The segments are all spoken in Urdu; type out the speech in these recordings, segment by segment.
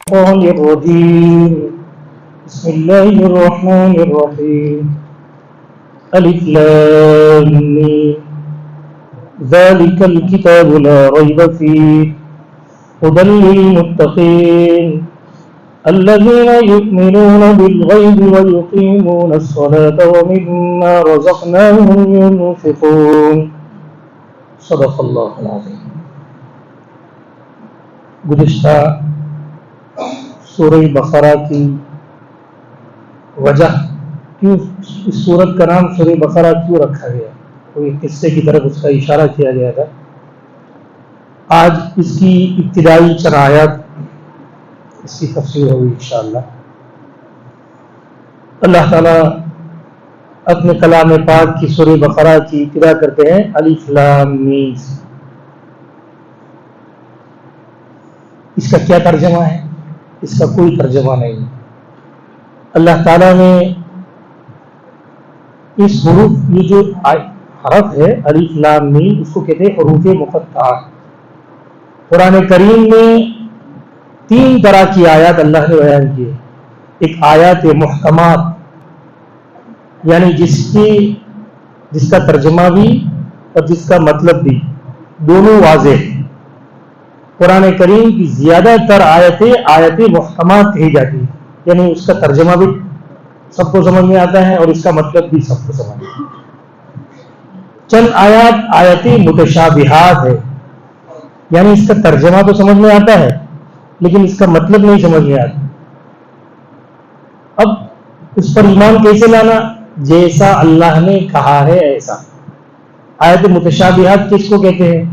الشيطان الرجيم بسم الله الرحمن الرحيم ألف لام ميم ذلك الكتاب لا ريب فيه هدى للمتقين الذين يؤمنون بالغيب ويقيمون الصلاة ومما رزقناهم ينفقون صدق اللہ العظیم. گزشتہ سورہ بقرہ کی وجہ کیوں اس سورت کا نام سورہ بقرہ کیوں رکھا گیا، کوئی قصے کی طرف اس کا اشارہ کیا گیا تھا. آج اس کی ابتدائی چند آیات اس کی تفسیر ہوگی انشاءاللہ. اللہ تعالیٰ اپنے کلام پاک کی سورہ بقرہ کی ابتدا کرتے ہیں الف لام میم. اس کا کیا ترجمہ ہے؟ اس کا کوئی ترجمہ نہیں. اللہ تعالیٰ نے اس حروف، یہ جو حرف ہے الف لام میم، اس کو کہتے ہیں حروف مقطعات. قرآن کریم میں 3 طرح کی آیات اللہ نے بیان کی. ایک آیات محکمات، یعنی جس کا ترجمہ بھی اور جس کا مطلب بھی دونوں واضح. قرآن کریم کی زیادہ تر آیتیں محکمات کہی جاتی ہیں، یعنی اس کا ترجمہ بھی سب کو سمجھ میں آتا ہے اور اس کا مطلب بھی سب کو سمجھ میں آتا ہے. چند آیتیں متشابہات ہے، یعنی اس کا ترجمہ تو سمجھ میں آتا ہے لیکن اس کا مطلب نہیں سمجھ میں آتا. اب اس پر ایمان کیسے لانا؟ جیسا اللہ نے کہا ہے ایسا. آیت متشابہات کس کو کہتے ہیں؟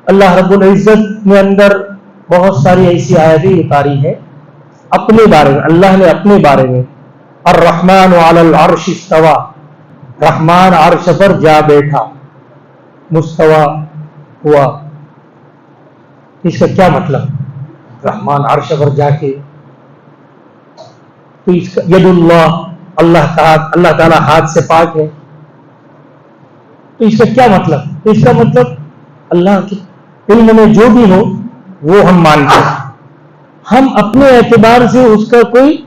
اللہ رب العزت نے اندر بہت ساری ایسی آیتیں اتاری ہیں اپنے بارے میں. اللہ نے اپنے بارے میں الرحمن علی العرش استوى، رحمان عرش پر جا بیٹھا، مستوی ہوا. اس کا کیا مطلب؟ رحمان عرش پر جا کے، تو اس کا ید اللہ تعالیٰ ہاتھ سے پاک ہے. تو اس کا کیا مطلب؟ تو اس کا مطلب اللہ کے علم میں جو بھی ہو وہ ہم مانتے ہیں. ہم اپنے اعتبار سے اس کا کوئی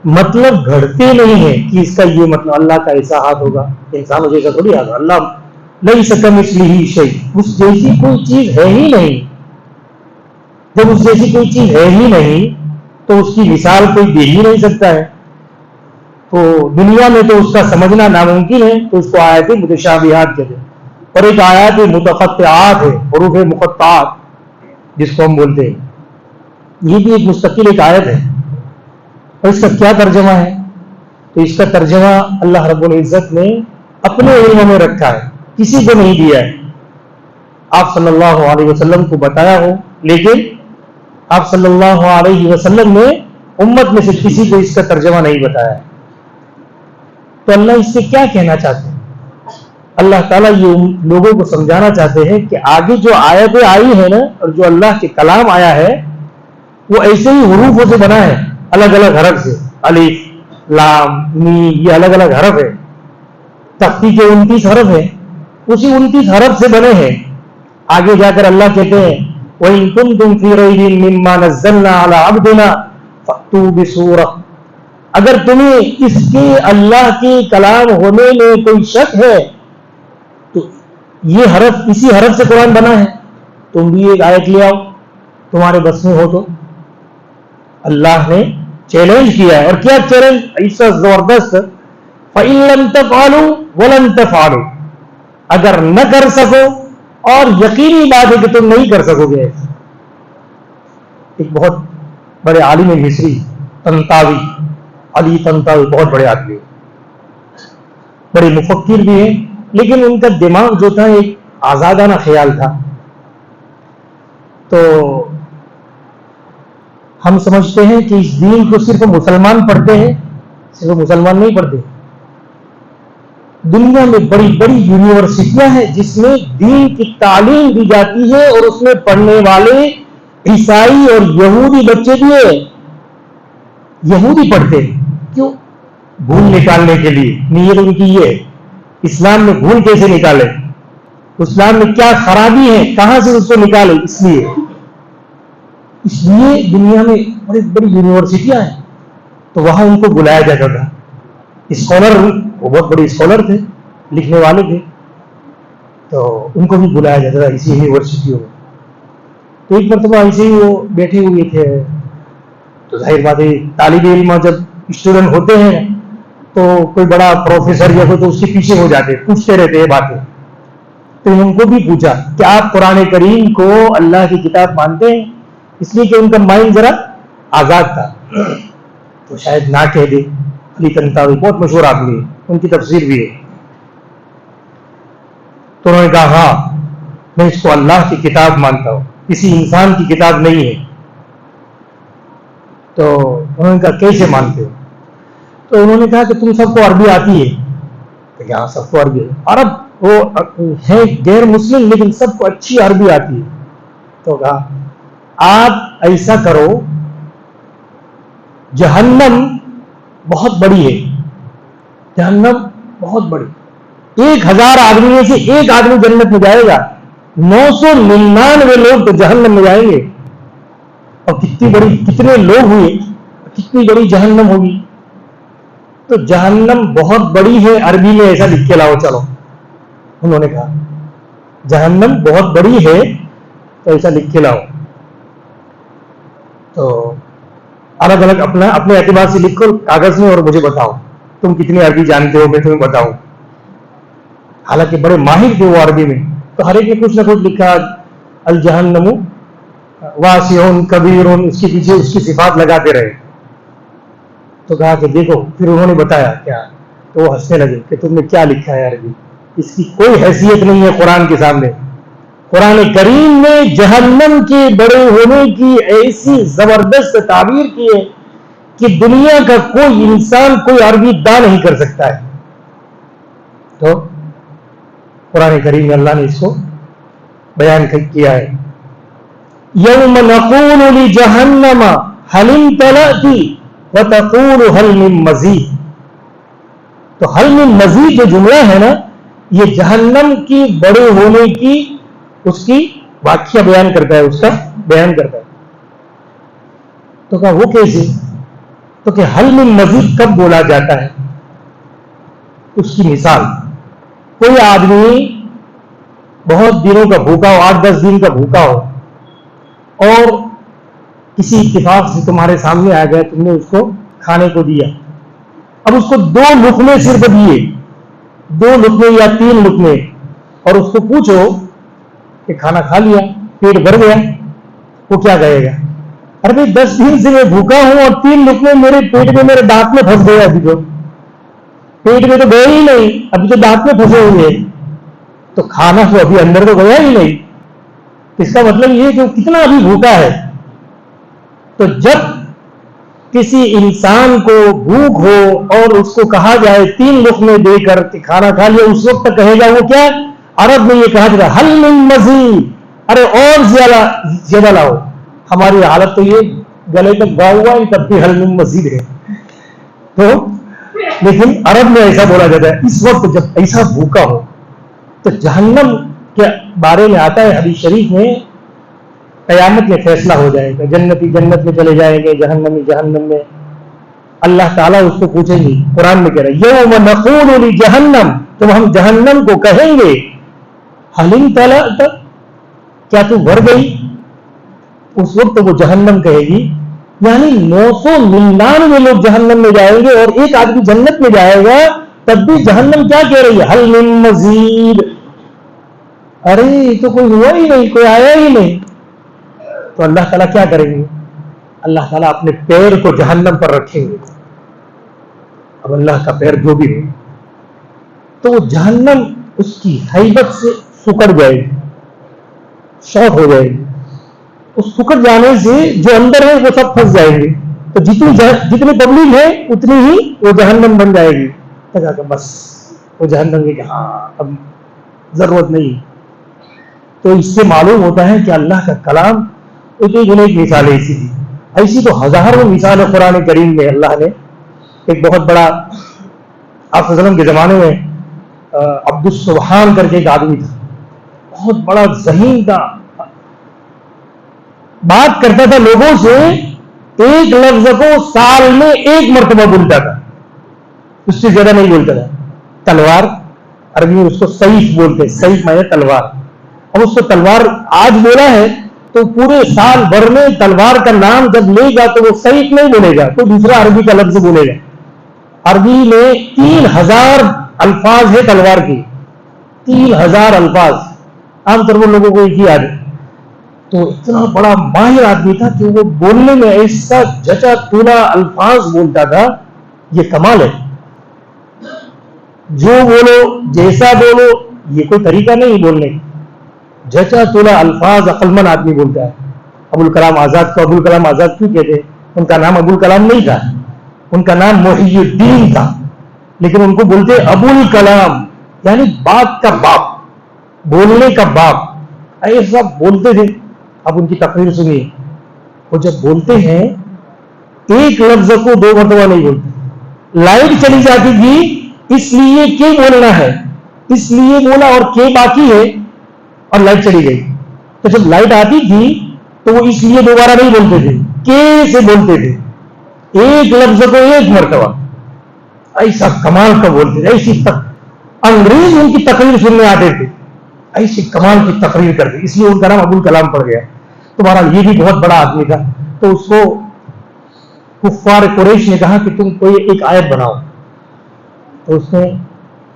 مطلب گھڑتے نہیں ہے کہ اس کا یہ مطلب اللہ کا ایسا ہاتھ ہوگا، انسانوں جیسا تھوڑی ہاتھ. اللہ لیس کمثلہ شیء، اس جیسی کوئی چیز ہے ہی نہیں. جب اس جیسی کوئی چیز ہے ہی نہیں تو اس کی مثال کوئی دے ہی نہیں سکتا ہے. تو دنیا میں تو اس کا سمجھنا ناممکن ہے، تو اس کو آیات متشابہات کہتے ہیں. اور ایک آیات متقطعات ہے، حروف مقطعات جس کو ہم بولتے ہیں. یہ بھی ایک مستقل ایک آیت ہے. اور اس کا کیا ترجمہ ہے؟ تو اس کا ترجمہ اللہ رب العزت نے اپنے علم میں رکھا ہے، کسی کو نہیں دیا ہے. آپ صلی اللہ علیہ وسلم کو بتایا ہو، لیکن آپ صلی اللہ علیہ وسلم نے امت میں سے کسی کو اس کا ترجمہ نہیں بتایا. تو اللہ اس سے کیا کہنا چاہتے ہیں؟ اللہ تعالیٰ یہ لوگوں کو سمجھانا چاہتے ہیں کہ آگے جو آیتیں آئی ہیں نا، اور جو اللہ کے کلام آیا ہے وہ ایسے ہی حروفوں سے بنا ہے، الگ الگ حرف سے. الف لام میم یہ الگ الگ حرف ہے. تختی کے 29 حرف ہیں، اسی 29 حرف سے بنے ہیں. آگے جا کر اللہ کہتے ہیں وَإِن كُنتُمْ فِي رَيْبٍ مِّمَّا نَزَّلْنَا عَلَىٰ عَبْدِنَا فَأْتُوا بِسُورَةٍ. اگر تمہیں اس کے اللہ کے کلام ہونے میں کوئی شک ہے تو یہ حرف، اسی حرف سے قرآن بنا ہے، تم بھی ایک آیت لے آؤ تمہارے بس میں ہو تو. اللہ نے چیلنج کیا ہے. اور کیا چیلنج ایسا زبردست، فَإِن لَمْ تَفْعَلُوا وَلَن تَفْعَلُوا، اگر نہ کر سکو اور یقینی بات ہے کہ تم نہیں کر سکو گے. ایک بہت بڑے عالم مصری طنطاوی، علی طنطاوی، بہت بڑے آدمی، بڑے مفکر بھی ہیں، لیکن ان کا دماغ جو تھا ایک آزادانہ خیال تھا. تو ہم سمجھتے ہیں کہ اس دین کو صرف مسلمان پڑھتے ہیں، صرف مسلمان نہیں پڑھتے. دنیا میں بڑی بڑی یونیورسٹیاں ہیں جس میں دین کی تعلیم دی جاتی ہے، اور اس میں پڑھنے والے عیسائی اور یہودی بچے بھی ہیں. یہودی پڑھتے ہیں کیوں؟ بھول نکالنے کے لیے. نیت ان کی یہ ہے اسلام میں بھول کیسے نکالے، اسلام میں کیا خرابی ہے، کہاں سے اس کو نکالے. اس لیے اس لیے دنیا میں بڑی بڑی یونیورسٹیاں ہیں تو وہاں ان کو بلایا جاتا تھا. اسکالر، وہ بہت بڑے اسکالر تھے، لکھنے والے تھے، تو ان کو بھی بلایا جاتا تھا اسی یونیورسٹیوں میں. تو ایک مرتبہ ایسے ہی وہ بیٹھے ہوئے تھے، تو ظاہر بات ہے طالب علم جب اسٹوڈنٹ ہوتے ہیں تو کوئی بڑا پروفیسر یا کوئی تو اس کے پیچھے ہو جاتے، پوچھتے رہتے ہیں باتیں. تو ان کو بھی پوچھا کہ آپ قرآن کریم کو اللہ کی کتاب مانتے ہیں؟ اس لیے کہ ان کا مائنڈ ذرا آزاد تھا، تو شاید نہ کہہ دے. علی طنطاوی بہت مشہور آدمی ہے، ان کی تفسیر بھی ہے. تو انہوں نے کہا ہاں میں اس کو اللہ کی کتاب مانتا ہوں، کسی انسان کی کتاب نہیں ہے. تو انہوں نے کہا کیسے مانتے ہو؟ تو انہوں نے کہا کہ تم سب کو عربی آتی ہے؟ تو کہا سب کو عربی ہے، عرب وہ ہے غیر مسلم لیکن سب کو اچھی عربی آتی ہے. تو کہا آپ ایسا کرو، جہنم بہت بڑی ہے، جہنم بہت بڑی، 1000 آدمی میں سے ایک آدمی جنت میں جائے گا، 999 لوگ تو جہنم میں جائیں گے. اور کتنی بڑی، کتنے لوگ ہوئے، کتنی بڑی جہنم ہوگی. تو جہنم بہت بڑی ہے عربی میں ایسا لکھ کے لاؤ. چلو انہوں نے کہا جہنم بہت بڑی ہے تو ایسا لکھ کے لاؤ. تو الگ الگ اپنے اعتبار سے لکھو کاغذ میں اور مجھے بتاؤ تم کتنی عربی جانتے ہو، میں تمہیں بتاؤں. حالانکہ بڑے ماہر تھے وہ عربی میں. تو ہر ایک نے کچھ نہ کچھ لکھا، الجہنم واسع کبیر، اس کے پیچھے اس کی صفات لگاتے رہے. تو کہا کہ دیکھو، پھر انہوں نے بتایا کیا، تو وہ ہنسنے لگے کہ تم نے کیا لکھا ہے عربی، اس کی کوئی حیثیت نہیں ہے قرآن کے سامنے. قرآن کریم میں جہنم کے بڑے ہونے کی ایسی زبردست تعبیر کی ہے کہ دنیا کا کوئی انسان کوئی عربی دا نہیں کر سکتا ہے. تو قرآن کریم میں اللہ نے اس کو بیان کیا ہے. یوم نقول لجہنم هل امتلأت وتقول هل من مزید. تو هل من مزید جو جملہ ہے نا، یہ جہنم کی بڑے ہونے کی اس کی واقعہ بیان کرتا ہے، اس کا بیان کرتا ہے. تو کہا وہ کیسے؟ تو کہ هل من مزید کب بولا جاتا ہے؟ اس کی مثال، کوئی آدمی بہت دنوں کا بھوکا ہو، 8-10 دن کا بھوکا ہو، اور کسی اتفاق سے تمہارے سامنے آ گیا، تم نے اس کو کھانے کو دیا. اب اس کو 2 لقمے صرف دیے، 2 لقمے یا 3 لقمے، اور اس کو پوچھو کہ کھانا کھا لیا، پیٹ بھر گیا، وہ کیا کہے گا؟ ارے بھائی 10 دن سے میں بھوکا ہوں اور 3 لقمے میرے پیٹ میں، میرے دانت میں پھنس گئے، ابھی تو پیٹ میں تو گئے ہی نہیں، ابھی تو دانت میں پھنسے ہوئے، تو کھانا تو ابھی اندر تو گیا ہی نہیں. اس کا مطلب یہ کہ وہ کتنا ابھی بھوکا ہے. تو جب کسی انسان کو بھوک ہو اور اس کو کہا جائے 3 لقمے دے کر کہ کھانا کھا لیا، اس وقت تک کہے گا وہ کیا؟ عرب میں یہ کہا جاتا ہے حل من مزید، ارے اور زیادہ لاؤ. ہماری حالت تو یہ گلے تک گا ہوا ہے، تب بھی حل من مزید ہے. تو لیکن عرب میں ایسا بولا جاتا ہے اس وقت جب ایسا بھوکا ہو. تو جہنم کے بارے میں آتا ہے حدیث شریف میں، قیامت میں فیصلہ ہو جائے گا، جنتی جنت میں چلے جائیں گے، جہنمی جہنم میں. اللہ تعالیٰ اس کو پوچھیں گے، قرآن میں کہہ رہے ہیں یوم نقول لجہنم، تو ہم جہنم کو کہیں گے حل امتلأت، کیا تو بھر گئی؟ اس وقت وہ جہنم کہے گی، یعنی 999 لوگ جہنم میں جائیں گے اور ایک آدمی جنت میں جائے گا، تب بھی جہنم کیا کہہ رہی ہے؟ حل من مزید. ارے تو کوئی ہوا ہی نہیں، کوئی آیا ہی نہیں. تو اللہ تعالیٰ کیا کریں گے؟ اللہ تعالیٰ اپنے پیر کو جہنم پر رکھیں گے. اب اللہ کا پیر جو بھی ہے، تو وہ جہنم اس کی ہیبت سے سکڑ جائے گی، شاک ہو جائے گی. اس سکڑ جانے سے جو اندر ہے وہ سب پھنس جائیں گے. تو جتنی پبلک ہے اتنی ہی وہ جہنم بن جائے گی. بس وہ جہنم کی کہ ہاں اب ضرورت نہیں. تو اس سے معلوم ہوتا ہے کہ اللہ کا کلام ایک مثال ایسی تھی، ایسی تو ہزاروں مثال قرآن کریم میں. اللہ نے ایک بہت بڑا، آپ وسلم کے زمانے میں عبد السبحان کر کے ایک آدمی تھا، بہت بڑا ذہین تھا، بات کرتا تھا لوگوں سے، ایک لفظ کو سال میں ایک مرتبہ بولتا تھا، اس سے زیادہ نہیں بولتا تھا. تلوار، عربی میں اس کو سیف بولتے ہیں، سیف مانے تلوار. اب اس کو تلوار آج بولا ہے تو پورے سال بھر میں تلوار کا نام جب لے گا تو وہ سیف نہیں بولے گا، تو دوسرا عربی کا لفظ بولے گا. عربی میں 3000 الفاظ ہے تلوار کی، 3000 الفاظ. عام طور پر لوگوں کو ایک ہی یاد ہے. تو اتنا بڑا ماہر آدمی تھا کہ وہ بولنے میں ایسا جچا تولا الفاظ بولتا تھا، یہ کمال ہے. جو بولو جیسا بولو یہ کوئی طریقہ نہیں بولنے کا، جچا تولا الفاظ عقل مند آدمی بولتا ہے. ابوالکلام آزاد کو ابوالکلام آزاد کیوں کہتے ہیں؟ ان کا نام ابوالکلام نہیں تھا، ان کا نام محی الدین تھا، لیکن ان کو بولتے ابوالکلام، یعنی بات کا باپ، بولنے کا باپ. ایسا بولتے تھے. اب ان کی تقریر سنیے. وہ جب بولتے ہیں ایک لفظ کو 2 مرتبہ نہیں بولتے. لائٹ چلی جاتی تھی اس لیے کہ بولنا ہے، اس لیے بولا اور کہ باقی ہے، اور لائٹ چلی گئی. تو جب لائٹ آتی تھی تو وہ اس لیے دوبارہ نہیں بولتے تھے، کہ سے بولتے تھے، ایک لفظ کو 1 مرتبہ. ایسا کمال کا بولتے تھے. ایسی انگریز ان کی تقریر سننے آتے تھے، ایسی کمال کی تقریر کرتے، اس لیے ان کا نام ابوالکلام پڑ گیا. تو بہرحال یہ بھی بہت بڑا آدمی تھا. تو اس کو کفار قریش نے کہا کہ تم کوئی ایک آیت بناؤ. تو اس نے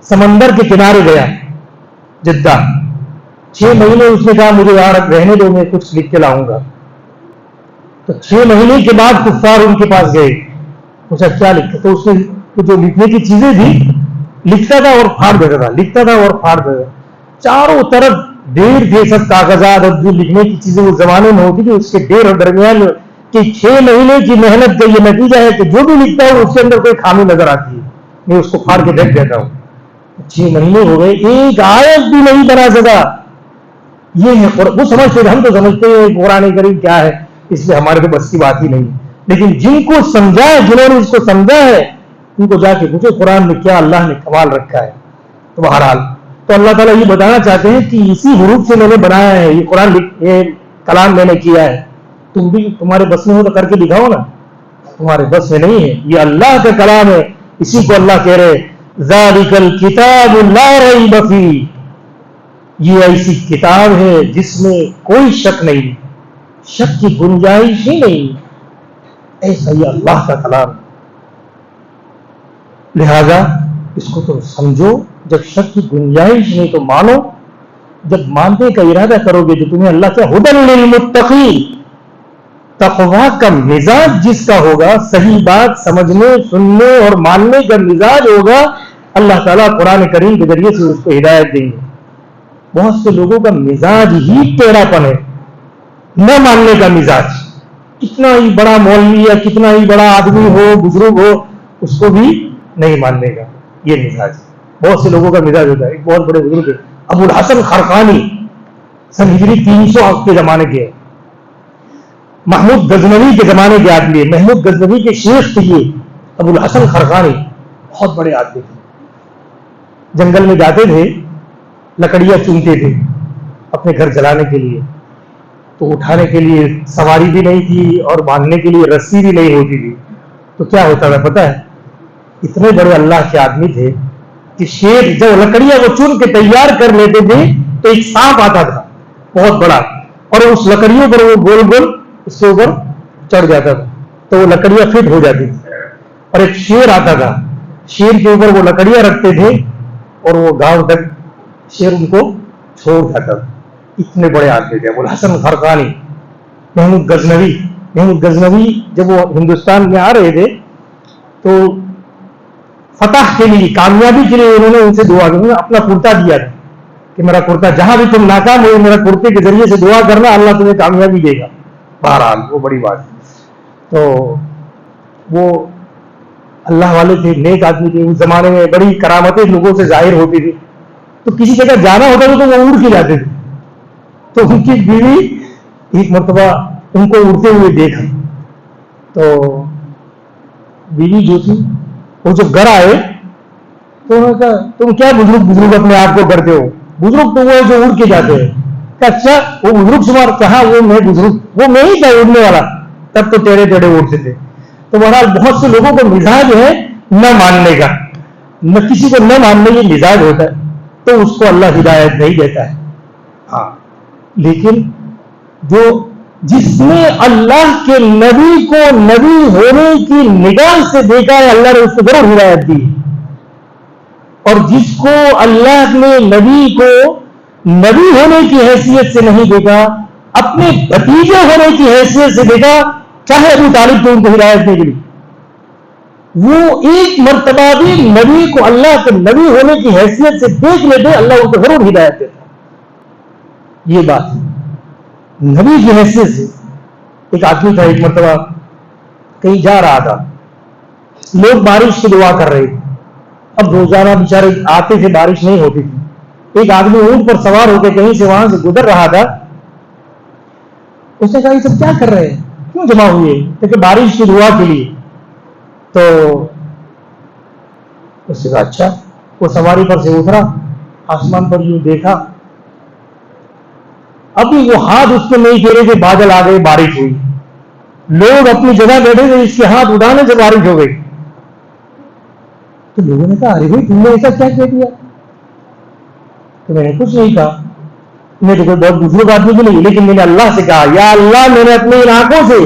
سمندر کے کنارے گیا جدہ. 6 مہینے اس نے کہا مجھے یار رہنے دو، میں کچھ لکھ کے لاؤں گا. تو 6 مہینے کے بعد کفار ان کے پاس گئے، پوچھا کیا لکھا؟ تو اس نے جو لکھنے کی چیزیں تھی لکھتا تھا اور پھاڑ دیتا تھا، لکھتا تھا اور پھاڑ دیتا تھا. چاروں طرف ڈھیر تھے سب کاغذات، اور جو لکھنے کی چیزیں اس زمانے میں ہوتی تھی اس کے ڈھیر اور درمیان کہ 6 مہینے کی محنت کا یہ نتیجہ ہے کہ جو بھی لکھتا ہوں اس کے اندر کوئی خامی نظر آتی ہے، میں اس کو پھاڑ کے دیکھ دیتا ہوں. 6 مہینے ہو گئے، ایک آیت بھی نہیں بنا سکا. یہ ہے وہ سمجھتے تھے، ہم تو سمجھتے ہیں قرآن کریم کیا ہے، اس لیے ہمارے تو بس کی بات ہی نہیں. لیکن جن کو سمجھا ہے، جنہوں نے اس کو سمجھا ہے، ان کو جا کے پوچھو قرآن میں کیا اللہ نے کمال رکھا ہے. تو بہرحال تو اللہ تعالیٰ یہ بتانا چاہتے ہیں کہ اسی حروف سے میں نے بنایا ہے یہ قرآن، یہ کلام میں نے کیا ہے. تم بھی تمہارے بس میں ہو تو کر کے دکھاؤ نا. تمہارے بس میں نہیں ہے، یہ اللہ کا کلام ہے. اسی کو اللہ کہہ رہے ذالک الکتاب لا ریب فیہ، یہ ایسی کتاب ہے جس میں کوئی شک نہیں، شک کی گنجائش ہی نہیں. ایسا یہ اللہ کا کلام. لہذا اس کو تو سمجھو، جب شک کی گنجائش نہیں تو مانو. جب ماننے کا ارادہ کرو گے تو تمہیں اللہ کا ہدی للمتقین، تقویٰ کا مزاج جس کا ہوگا، صحیح بات سمجھنے سننے اور ماننے کا مزاج ہوگا، اللہ تعالیٰ قرآن کریم کے ذریعے سے اس کو ہدایت دیں گے. بہت سے لوگوں کا مزاج ہی ٹیڑھا پن ہے، نہ ماننے کا مزاج. کتنا ہی بڑا مولوی یا کتنا ہی بڑا آدمی ہو، بزرگ ہو، اس کو بھی نہیں ماننے کا یہ مزاج. بہت سے لوگوں کا مزاج ہوتا ہے. ایک بہت بڑے بزرگ ہے ابو الحسن خرقانی، سن ہجری 300 کے زمانے کے، محمود غزنوی کے زمانے کے آدمی ہے. محمود غزنوی کے شیخ تھے یہ ابو الحسن خرقانی، بہت بڑے آدمی تھے. جنگل میں جاتے تھے، لکڑیاں چنتے تھے اپنے گھر جلانے کے لیے. تو اٹھانے کے لیے سواری بھی نہیں تھی اور باندھنے کے لیے رسی بھی نہیں ہوتی تھی. تو کیا ہوتا تھا پتا ہے؟ اتنے بڑے اللہ کے آدمی تھے کہ شیر جب لکڑیاں کو چن کے تیار کر لیتے تھے تو ایک سانپ آتا تھا بہت بڑا، اور اس لکڑیوں پر وہ گول گول اس کے اوپر چڑھ جاتا تھا تو وہ لکڑیاں فٹ ہو جاتی تھی. اور ایک شیر آتا تھا، شیر کے اوپر وہ لکڑیاں رکھتے تھے اور وہ گاؤں تک شیر ان کو چھوڑ جاتا تھا. اتنے بڑے آدمی تھے ابو الحسن خرقانی. محمود غزنوی، محمود غزنوی جب وہ ہندوستان میں آ رہے تھے تو فتح کے لیے، کامیابی کے لیے انہوں نے ان سے دعا کی. اپنا کرتا دیا تھا کہ میرا کرتا جہاں بھی تم ناکام ہو، میرا کرتے کے ذریعے سے دعا کرنا، اللہ تمہیں کامیابی دے گا. بہرحال وہ بڑی بات ہے. تو وہ اللہ والے تھے، نیک آدمی تھے. اس زمانے میں بڑی کرامتیں لوگوں سے ظاہر ہوتی تھی. تو کسی جگہ جانا ہوتا تھا تو وہ اڑ کے جاتے تھے. تو ان کی بیوی ایک مرتبہ ان کو اڑتے ہوئے دیکھا تو بیوی جو تھی وہ جب گھر آئے تو انہوں نے کہا تم کیا بزرگ اپنے آپ کو کرتے ہو؟ بزرگ تو وہ ہے جو اڑ کے جاتے ہیں. کہ اچھا وہ بزرگ شمار کہاں، وہ میں بزرگ، وہ میں ہی تھا اڑنے والا، تب تو ٹیڑے ٹیڑے اڑتے تھے. تو بہرحال بہت سے لوگوں کو مزاج ہے نہ ماننے کا، نہ کسی کو نہ ماننے کی مزاج ہوتا ہے، تو اس کو اللہ ہدایت نہیں دیتا ہے. ہاں لیکن جس نے اللہ کے نبی کو نبی ہونے کی نگاہ سے دیکھا ہے، اللہ نے اس کو ضرور ہدایت دی. اور جس کو اللہ نے نبی کو نبی ہونے کی حیثیت سے نہیں دیکھا، اپنے بھتیجے ہونے کی حیثیت سے دیکھا، چاہے ابو طالب تو ان کو ہدایت نہیں ملی. وہ ایک مرتبہ بھی نبی کو اللہ کے نبی ہونے کی حیثیت سے دیکھ لیتے، اللہ ان کو ضرور ہدایت دیتا. یہ بات نبی کی حیثیت سے. ایک آدمی تھا، ایک مرتبہ کہیں جا رہا تھا، لوگ بارش کی دعا کر رہے تھے. اب روزانہ بیچارے آتے تھے، بارش نہیں ہوتی تھی. ایک آدمی اونٹ پر سوار ہو کے کہیں سے وہاں سے گزر رہا تھا. اس نے کہا یہ سب کیا کر رہے ہیں، کیوں جمع ہوئے؟ کہ بارش کی دعا کے لیے. تو اس نے کہا اچھا. وہ سواری پر سے اترا، آسمان پر یوں دیکھا، ابھی وہ ہاتھ اس کے نہیں پھیرے تھے، بادل آ گئے، بارش ہوئی. لوگ اپنی جگہ بیٹھے تھے، اس کے ہاتھ اٹھانے سے بارش ہو گئی. تو لوگوں نے کہا ارے بھائی تم نے ایسا کیا کہہ دیا؟ تو میں نے کچھ نہیں کہا، میں تو کوئی بہت بزرگ آدمی بھی نہیں، لیکن میں نے اللہ سے کہا یا اللہ میں نے اپنی آنکھوں سے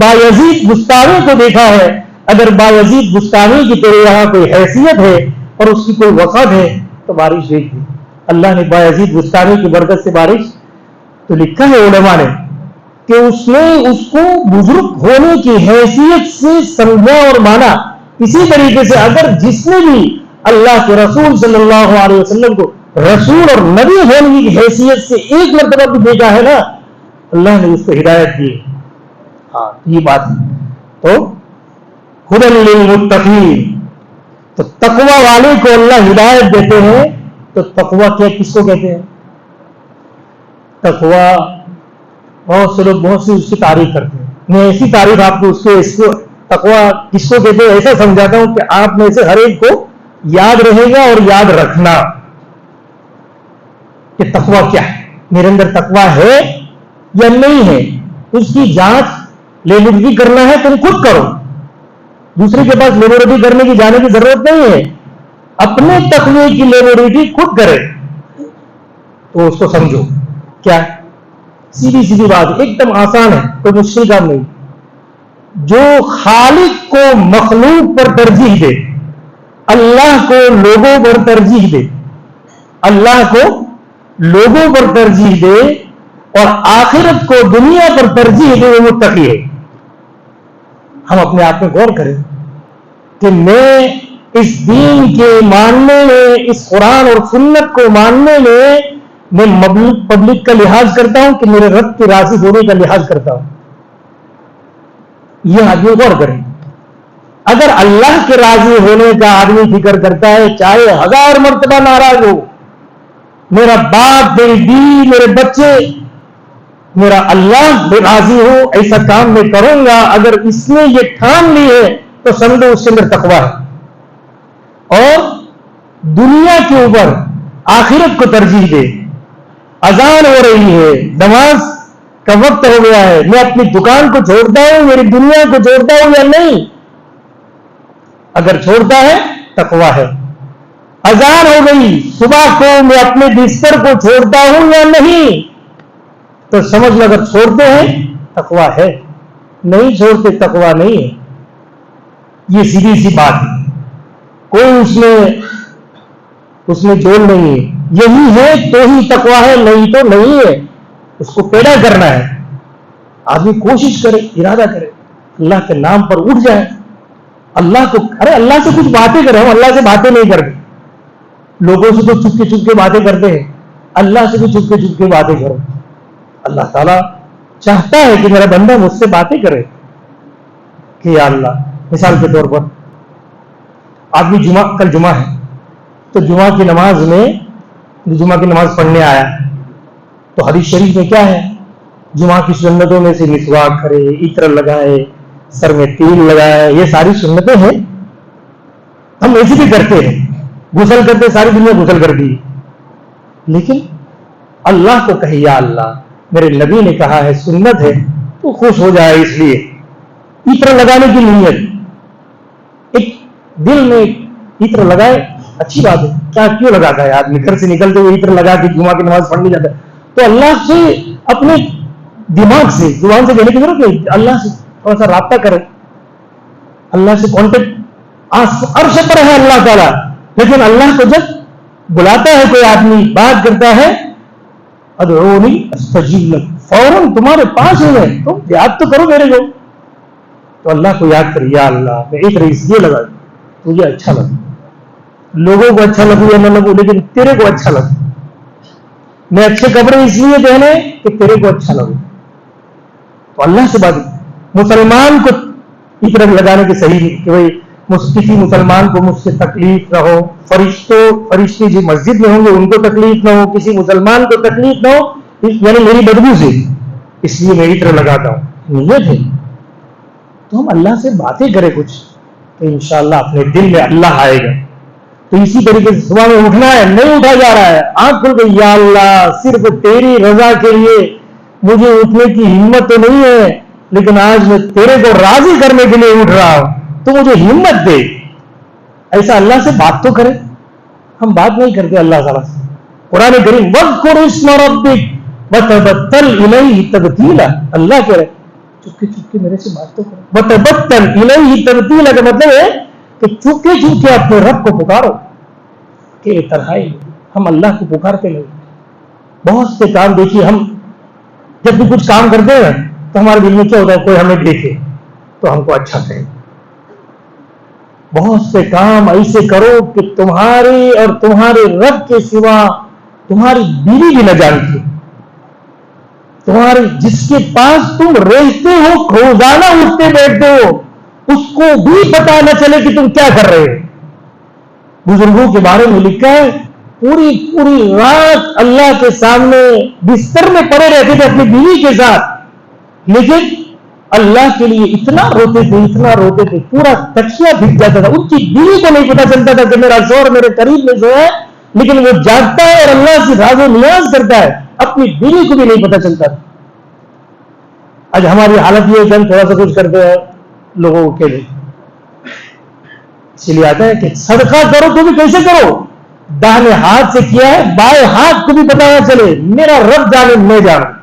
بایزید بستامی کو دیکھا ہے، اگر بایزید بستامی کی تیرے یہاں کوئی حیثیت ہے اور اس کی کوئی وقت ہے تو بارش دیکھ دی. اللہ نے بایزید بستامی کی برکت سے بارش. تو لکھا ہے علماء نے کہ اس نے اس کو بزرگ ہونے کی حیثیت سے سمجھا اور مانا. اسی طریقے سے اگر جس نے بھی اللہ کے رسول صلی اللہ علیہ وسلم کو رسول اور نبی ہونے کی حیثیت سے ایک مرتبہ بھی دیکھا ہے نا، اللہ نے اس کو ہدایت دی. ہاں یہ بات ہے. تو ہدی للمتقین، تو تقوی والے کو اللہ ہدایت دیتے ہیں. تو تقوی کیا کس کو کہتے ہیں؟ تقوی بہت سے لوگ بہت سی اس کی تعریف کرتے ہیں. میں ایسی تعریف آپ کو اس کو تقوی کس کو کہتے ہیں ایسا سمجھاتا ہوں کہ آپ میں سے ہر ایک کو یاد رہے گا اور یاد رکھنا کہ تقوی کیا ہے. میرے اندر تقوی ہے یا نہیں ہے، اس کی جانچ لیبورٹری کرنا ہے تم خود کرو. دوسرے کے پاس لیبورٹری کرنے کی جانے کی ضرورت نہیں ہے. اپنے تقوی کی لیبورٹری خود کرے تو اس کو سمجھو. کیا سیدھی سیدھی بات، ایک دم آسان ہے، کوئی مشکل کام نہیں. جو خالق کو مخلوق پر ترجیح دے، اللہ کو لوگوں پر ترجیح دے، اللہ کو لوگوں پر ترجیح دے اور آخرت کو دنیا پر ترجیح دے، وہ متقی ہے. ہم اپنے آپ میں غور کریں کہ میں اس دین کے ماننے میں، اس قرآن اور سنت کو ماننے میں پبلک کا لحاظ کرتا ہوں کہ میرے رب کے راضی ہونے کا لحاظ کرتا ہوں. یہ آدمی غور کریں. اگر اللہ کے راضی ہونے کا آدمی فکر کرتا ہے، چاہے 1000 مرتبہ ناراض ہو، میرا باپ، میری بیوی، میرے بچے، میرا اللہ راضی ہو، ایسا کام میں کروں گا، اگر اس نے یہ ٹھان لی ہے تو سمجھو اس کے اندر تقوی ہے. اور دنیا کے اوپر آخرت کو ترجیح دے. اذان ہو رہی ہے، نماز کا وقت ہو گیا ہے، میں اپنی دکان کو چھوڑتا ہوں، میری دنیا کو چھوڑتا ہوں یا نہیں؟ اگر چھوڑتا ہے تقوی ہے. اذان ہو گئی صبح کو، میں اپنے بستر کو چھوڑتا ہوں یا نہیں؟ تو سمجھ لو اگر چھوڑتے ہیں تقوی ہے، نہیں چھوڑتے تقوی نہیں ہے. یہ سیدھی سی بات ہے، کوئی اس میں جول نہیں ہے. یہی ہے تو ہی تقوی ہے، نہیں تو نہیں ہے. اس کو پیدا کرنا ہے. آدمی کوشش کرے، ارادہ کرے، اللہ کے نام پر اٹھ جائے. اللہ کو اللہ سے کچھ باتیں کرے. ہم اللہ سے باتیں نہیں کرتے، لوگوں سے تو چپ کے باتیں کرتے ہیں. اللہ سے بھی چپ کے باتیں کرو. اللہ تعالیٰ چاہتا ہے کہ میرا بندہ مجھ سے باتیں کرے کہ یا اللہ. مثال کے طور پر آدمی کل جمعہ ہے تو جمعہ کی نماز پڑھنے آیا تو حدیث شریف میں کیا ہے؟ جمعہ کی سنتوں میں سے مسواک کرے، عطر لگائے، سر میں تیل لگائے. یہ ساری سنتیں ہیں، ہم ایسے بھی کرتے ہیں. غسل کرتے، ساری دنیا غسل کرتی ہے. لیکن اللہ کو کہے یا اللہ میرے نبی نے کہا ہے سنت ہے تو خوش ہو جائے، اس لیے عطر لگانے کی نیت، ایک دل میں عطر لگائے، اچھی بات ہے، کیا کیوں لگاتا ہے آدمی گھر سے نکلتے ہوئے عطر لگا کے جمعہ کی نماز پڑھنے جاتا ہے؟ تو اللہ سے اپنے دماغ سے زبان سے کہنے کی ضرورت نہیں، اللہ سے تھوڑا سا رابطہ کرے، اللہ سے کانٹیکٹ، عرش پر ہے اللہ تعالیٰ، لیکن اللہ کو جب بلاتا ہے کوئی آدمی بات کرتا ہے ادعونی استجیب لکم، فوراً تمہارے پاس ہو گئے، تم یاد تو کرو میرے کو، تو اللہ کو یاد کر، یا اللہ میں ایک رئیس یہ لگا تجھے اچھا لگا، لوگوں کو اچھا لگو یا نہ لگو لیکن تیرے کو اچھا لگا، میں اچھے کپڑے اس لیے پہنے کہ تیرے کو اچھا لگو، تو اللہ سے بات۔ مسلمان کو عطر لگانے کی صحیح نہیں کہ بھائی کسی مسلمان کو مجھ سے تکلیف نہ ہو، فرشتے جو مسجد میں ہوں گے ان کو تکلیف نہ ہو، کسی مسلمان کو تکلیف نہ ہو، یعنی میری بدبو سے، اس لیے میں عطر لگاتا ہوں، نیت ہے تو ہم اللہ سے باتیں کریں کچھ، تو انشاءاللہ اپنے دل میں اللہ آئے گا۔ تو اسی طریقے سے صبح میں اٹھنا ہے، نہیں اٹھا جا رہا ہے، آنکھ کھل گئی، یا اللہ صرف تیری رضا کے لیے مجھے اٹھنے کی ہمت تو نہیں ہے، لیکن آج میں تیرے کو راضی کرنے کے لیے اٹھ رہا ہوں، تو مجھے ہمت دے۔ ایسا اللہ سے بات تو کرے، ہم بات نہیں کرتے اللہ تعالیٰ سے۔ قرآن کریم وَاذْكُرِ اسْمَ رَبِّكَ وَتَبَتَّلْ إِلَيْهِ تَبْتِيلًا، اللہ کہہ رہے چپکے چپکے میرے سے بات تو کرو، وَتَبَتَّلْ إِلَيْهِ تَبْتِيلًا کا مطلب ہے کہ چپکے چپکے اپنے رب کو پکارو کہ تنہائی ہم اللہ کو پکارتے نہیں۔ بہت سے کام دیکھیے، ہم جب بھی کچھ کام کرتے ہیں تو ہمارے دل میں کیا ہوتا ہے، کوئی ہمیں دیکھے تو ہم کو اچھا کہے۔ بہت سے کام ایسے کرو کہ تمہارے اور تمہارے رب کے سوا تمہاری بیوی بھی نہ جانتی، تمہارے جس کے پاس تم رہتے ہو، روزانہ اٹھتے بیٹھتے ہو، اس کو بھی پتا نہ چلے کہ تم کیا کر رہے ہو۔ بزرگوں کے بارے میں لکھا ہے پوری پوری رات اللہ کے سامنے بستر میں پڑے رہتے تھے اپنی بیوی کے ساتھ، لیکن اللہ کے لیے اتنا روتے تھے پورا تکیہ بھیگ جاتا تھا، ان کی بیوی کو نہیں پتا چلتا تھا کہ میرا شوہر میرے قریب میں جو ہے، لیکن وہ جاگتا ہے اور اللہ سے راز و نیاز کرتا ہے، اپنی بیوی کو بھی نہیں پتا چلتا تھا۔ آج ہماری حالت یہ ہے کہ ہم تھوڑا سا کچھ کرتے ہیں لوگوں کے لیے، اسی لیے آتا ہے کہ صدقہ کرو تو بھی کیسے کرو، داہنے ہاتھ سے کیا ہے بائیں ہاتھ کو بھی پتا نہ چلے، میرا رب جانے میں جانا۔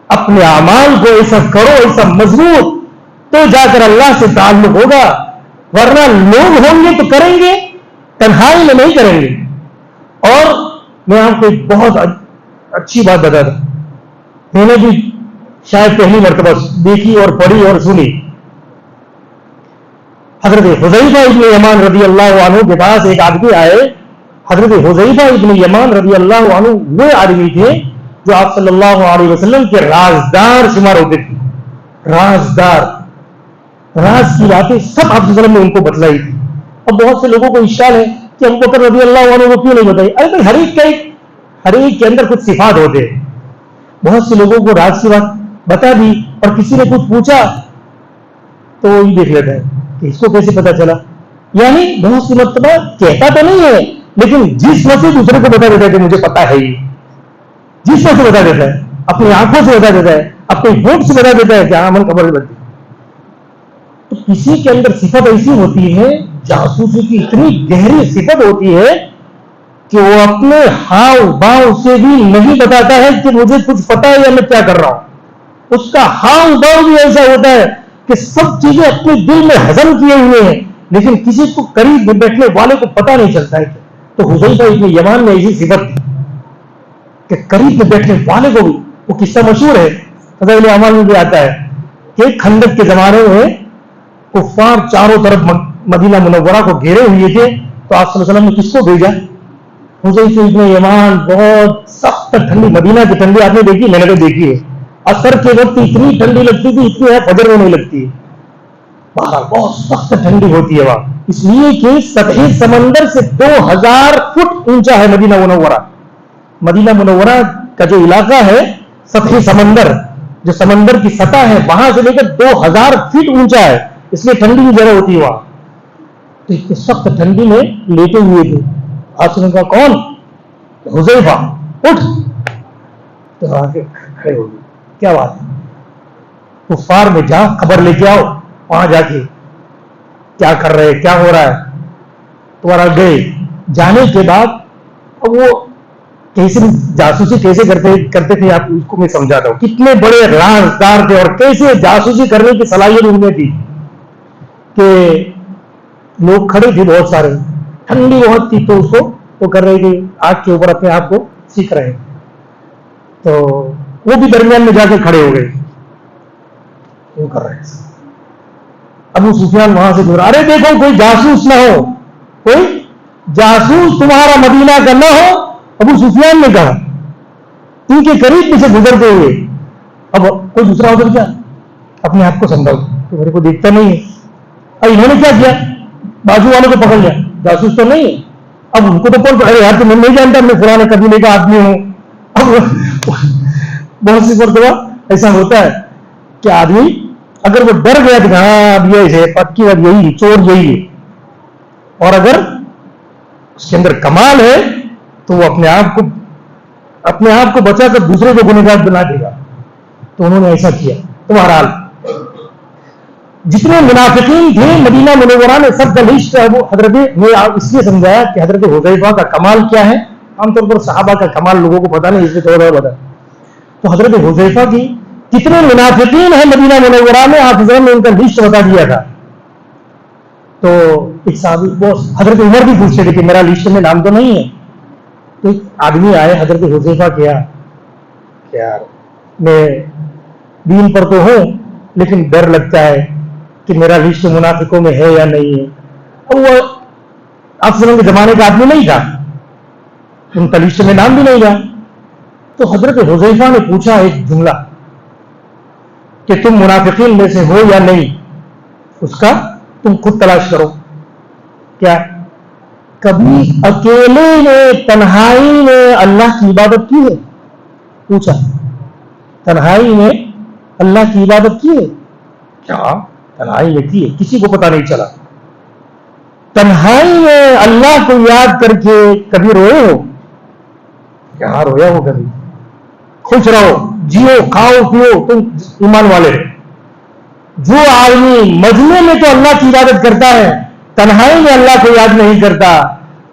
اپنے اعمال کو ایسا کرو، ایسا مضبوط، تو جا کر اللہ سے تعلق ہوگا، ورنہ لوگ ہوں گے تو کریں گے، تنہائی میں نہیں کریں گے۔ اور میں آپ کو ایک بہت اچھی بات بتاتا، میں نے بھی شاید پہلی مرتبہ دیکھی اور پڑھی اور سنی۔ حضرت حذیفہ ابن یمان رضی اللہ عنہ کے پاس ایک آدمی آئے۔ حضرت حذیفہ ابن یمان رضی اللہ عنہ وہ آدمی تھے جو آپ صلی اللہ علیہ وسلم کے رازدار شمار ہوتے تھے۔ رازدار، راز کی باتیں سب آپ صلی اللہ علیہ وسلم نے ان کو بتلائی تھی۔ اب بہت سے لوگوں کو اشکال ہے کہ ابو بکر رضی اللہ عنہ کو کیوں نہیں بتائی؟ ارے ہر ایک کے اندر کچھ صفات ہوتے ہیں۔ بہت سے لوگوں کو راز کی بات بتا دی اور کسی نے کچھ پوچھا تو وہی دیکھ لیتا ہے کہ اس کو کیسے پتا چلا، یعنی بہت سی مرتبہ کہتا تو نہیں ہے لیکن جس وجہ سے دوسرے کو بتا دیتا ہے کہ مجھے پتا ہے، ہی جس وجہ سے بتا دیتا ہے، اپنی آنکھوں سے بتا دیتا ہے، اپنی ہوٹ سے بتا دیتا ہے کہ ہاں من خبر بنتی۔ تو کسی کے اندر صفت ایسی ہوتی ہے، جاسوسی کی اتنی گہری صفت ہوتی ہے کہ وہ اپنے ہاؤ باؤ سے بھی نہیں بتاتا ہے کہ مجھے کچھ پتا ہے یا میں کیا کر رہا ہوں۔ اس کا ہاؤ باؤ بھی ایسا ہوتا ہے کہ سب چیزیں اپنے دل میں ہضم کیے ہوئے ہیں، لیکن کسی کو قریب میں بیٹھنے والے کو پتا نہیں چلتا ہے۔ تو حذیفہ ابن یمان میں ایسی صفت تھی کہ قریب میں بیٹھنے والے کو بھی، وہ قصہ مشہور ہے فضائل اعمال میں بھی آتا ہے کہ خندق کے زمانے میں کفار چاروں طرف مدینہ منورہ کو گھیرے ہوئے تھے، تو آپ صلی اللہ علیہ وسلم نے کس کو بھیجا؟ حذیفہ ابن یمان۔ بہت سخت ٹھنڈی، مدینہ کی ٹھنڈی آپ نے دیکھی؟ میں نے تو دیکھی ہے، عصر کے وقت اتنی ٹھنڈی لگتی تھی اتنی ہے فجر میں نہیں لگتی ہے، باہر بہت سخت ٹھنڈی ہوتی ہے وہاں، اس لیے کہ سطح سمندر سے 2000 فٹ اونچا ہے مدینہ منورہ۔ مدینہ منورہ کا جو علاقہ ہے، سطح سمندر جو سمندر کی سطح ہے وہاں سے لے کر 2000 فٹ اونچا ہے، اس لیے ٹھنڈی بھی زیادہ ہوتی ہے وہاں۔ تو اتنی سخت ٹھنڈی میں لیٹے ہوئے تھے، آپ نے کہا کون؟ حذیفہ، اٹھ تو آ کے کھڑے ہو گئے. کیا بات ہے؟ کفار میں جا خبر لے کے آؤ, وہاں جا کے کیا کر رہے, کیا ہو رہا ہے. تمہارا گئے, جانے کے بعد اب وہ کیسے جاسوسی کیسے کرتے تھے, آپ اس کو میں سمجھاتا ہوں. کتنے بڑے رازدار تھے اور کیسے جاسوسی کرنے کی صلاحیت ان میں تھی کہ لوگ کھڑے تھے بہت سارے, ٹھنڈی بہت تھی تو اس کو وہ کر رہے تھے, آگ کے اوپر اپنے آپ کو سیکھ رہے. تو وہ بھی درمیان میں جا کے کھڑے ہو گئے, وہ کر رہے. ابو سفیان وہاں سے گزرا, ارے دیکھو کوئی جاسوس نہ ہو, کوئی جاسوس تمہارا مدینہ کا نہ ہو. ابو سفیان نے کہا ان کے قریب میں سے گزرتے ہوئے. اب کوئی دوسرا ادھر کیا اپنے آپ کو سنبھال, تو میرے کو دیکھتا نہیں ہے. اب انہوں نے کیا کیا, بازو والوں کو پکڑ لیا, جاسوس تو نہیں ہے. اب ان کو تو کون پکڑے یار, تو میں نہیں جانتا, میں فلاں قبیلے کا آدمی ہوں. اب بہت سی مرتبہ ایسا ہوتا ہے کہ آدمی اگر وہ ڈر گیا کہ ہاں اب یہ ہے پکی اب یہی چور یہی ہے, اور اگر اس کے اندر کمال ہے تو وہ اپنے آپ کو بچا کر دوسرے کو گنہگار بنا دے گا. تو انہوں نے ایسا کیا. تو بہرحال جتنے منافقین تھے مدینہ منورہ میں سب کا لسٹ ہے, وہ حضرت نے اس لیے سمجھایا کہ حضرت حذیفہ کا کمال کیا ہے. عام طور پر صحابہ کا کمال لوگوں کو پتا نہیں, اس لیے تھوڑا بتا. تو حضرت حذیفہ کی کتنے منافقین ہیں مدینہ منورہ میں, آپ حضرت نے ان کا لسٹ بتا دیا تھا. تو ایک صحابی وہ حضرت عمر بھی پوچھتے تھے کہ میرا لسٹ میں نام تو نہیں ہے. تو ایک آدمی آئے حضرت حذیفہ کیا کہ یار میں دین پر تو ہوں لیکن ڈر لگتا ہے کہ میرا لسٹ منافقوں میں ہے یا نہیں ہے. اب وہ آپ سلام کے زمانے کا آدمی نہیں تھا, ان کا لسٹ میں نام بھی نہیں تھا. تو حضرت حذیفہ نے پوچھا ایک جملہ کہ تم منافقین میں سے ہو یا نہیں, اس کا تم خود تلاش کرو. کیا کبھی اکیلے میں تنہائی میں اللہ کی عبادت کی ہے؟ پوچھا, تنہائی میں اللہ کی عبادت کی ہے کیا؟ تنہائی میں کی ہے, کسی کو پتا نہیں چلا. تنہائی میں اللہ کو یاد کر کے کبھی روئے ہو؟ کہاں رویا ہو کبھی؟ خوش رہو, جیو, کھاؤ, پیو, تم ایمان والے. جو آدمی مجمع میں تو اللہ کی عبادت کرتا ہے, تنہائی میں اللہ کو یاد نہیں کرتا,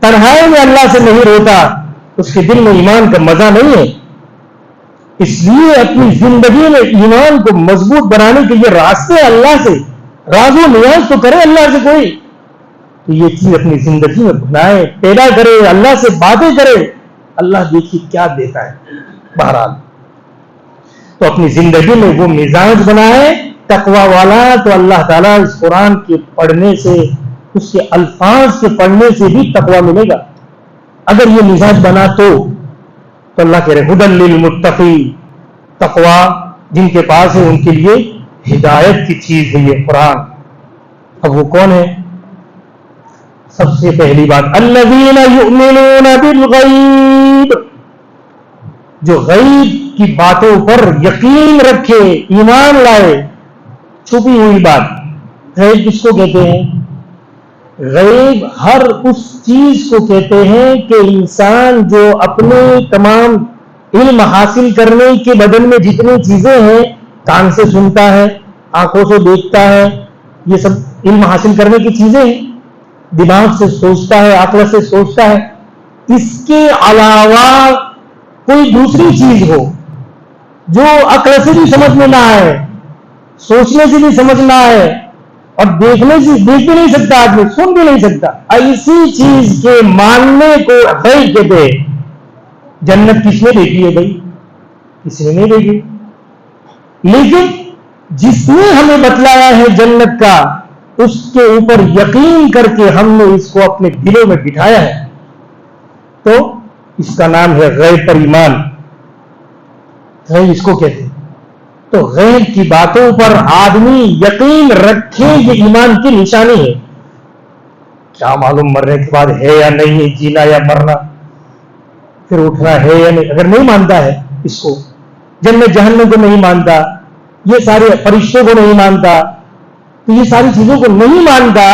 تنہائی میں اللہ سے نہیں روتا, اس کے دل میں ایمان کا مزہ نہیں ہے. اس لیے اپنی زندگی میں ایمان کو مضبوط بنانے کے یہ راستے اللہ سے راز و نیاز تو کرے اللہ سے کوئی, تو یہ چیز اپنی زندگی میں بنائے, پیدا کرے, اللہ سے باتیں کرے. اللہ دیکھیے کیا دیتا ہے. بہرحال تو اپنی زندگی میں وہ مزاج بنائے تقوی والا, تو اللہ تعالیٰ اس قرآن کے پڑھنے سے, اس کے الفاظ کے پڑھنے سے بھی تقوی ملے گا. اگر یہ مزاج بنا تو اللہ کہہ رہے ہدی للمتقی, تقوی جن کے پاس ہے ان کے لیے ہدایت کی چیز ہے یہ قرآن. اب وہ کون ہے؟ سب سے پہلی بات الذین یؤمنون بالغیب, جو غیب کی باتوں پر یقین رکھے, ایمان لائے. چھپی ہوئی بات, غیب کس کو کہتے ہیں؟ غیب ہر اس چیز کو کہتے ہیں کہ انسان جو اپنے تمام علم حاصل کرنے کے بدن میں جتنی چیزیں ہیں, کان سے سنتا ہے, آنکھوں سے دیکھتا ہے, یہ سب علم حاصل کرنے کی چیزیں ہیں. دماغ سے سوچتا ہے, عقل سے سوچتا ہے. اس کے علاوہ کوئی دوسری چیز ہو جو عقل سے بھی سمجھ میں نہ آئے, سوچنے سے بھی سمجھ نہ آئے, اور دیکھنے سے دیکھ بھی نہیں سکتا آدمی, سن بھی نہیں سکتا, ایسی چیز کے ماننے کو غیب کہتے ہیں. جنت کس نے دیکھی ہے بھائی؟ کسی نے نہیں دیکھی, لیکن جس نے ہمیں بتلایا ہے جنت کا, اس کے اوپر یقین کر کے ہم نے اس کو اپنے دلوں میں بٹھایا ہے, تو اس کا نام ہے غیب پر ایمان. غیب اس کو کہتے ہیں. تو غیب کی باتوں پر آدمی یقین رکھے, یہ ایمان کی نشانی ہے. کیا معلوم مرنے کے بعد ہے یا نہیں ہے, جینا یا مرنا, پھر اٹھنا ہے یا نہیں. اگر نہیں مانتا ہے اس کو, جنت جہنم کو نہیں مانتا, یہ سارے فرشتوں کو نہیں مانتا, تو یہ ساری چیزوں کو نہیں مانتا,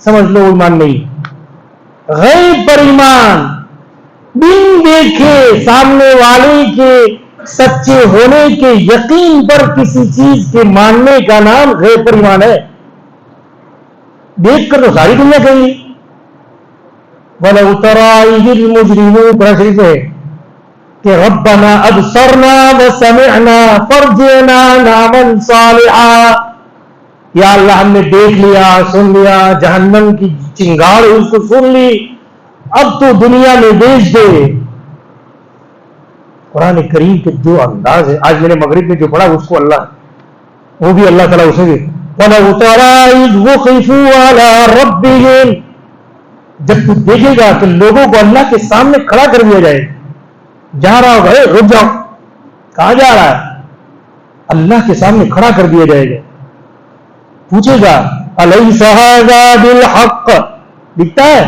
سمجھ لو ایمان نہیں. غیب پر ایمان, بن دیکھے سامنے والے کے سچے ہونے کے یقین پر کسی چیز کے ماننے کا نام غیب پر ایمان ہے. دیکھ کر تو ساری دنیا کہیں گی. وَلَوْ تَرَىٰ إِذِ الْمُجْرِمُونَ قرآن شریف ہے کہ ربنا ابصرنا وسمعنا فارجعنا نعمل صالحا. یا اللہ ہم نے دیکھ لیا سن لیا جہنم کی چنگاڑ اس کو سن لی, اب تو دنیا میں بھیج دے. قرآن کریم کے جو انداز ہے, آج میں نے مغرب میں جو پڑھا اس کو اللہ وہ بھی اللہ تعالیٰ اسے بھی وَلَوْ تَرَىٰ إِذْ وُقِفُوا عَلَىٰ رَبِّهِمْ. جب تو دیکھے گا کہ لوگوں کو اللہ کے سامنے کھڑا کر دیا جائے, جا رہا ہوگا رک جاؤ, کہاں جا رہا ہے؟ اللہ کے سامنے کھڑا کر دیا جائے گا. پوچھے گا أَلَيْسَ هَٰذَا بِالْحَقِّ, دکھتا ہے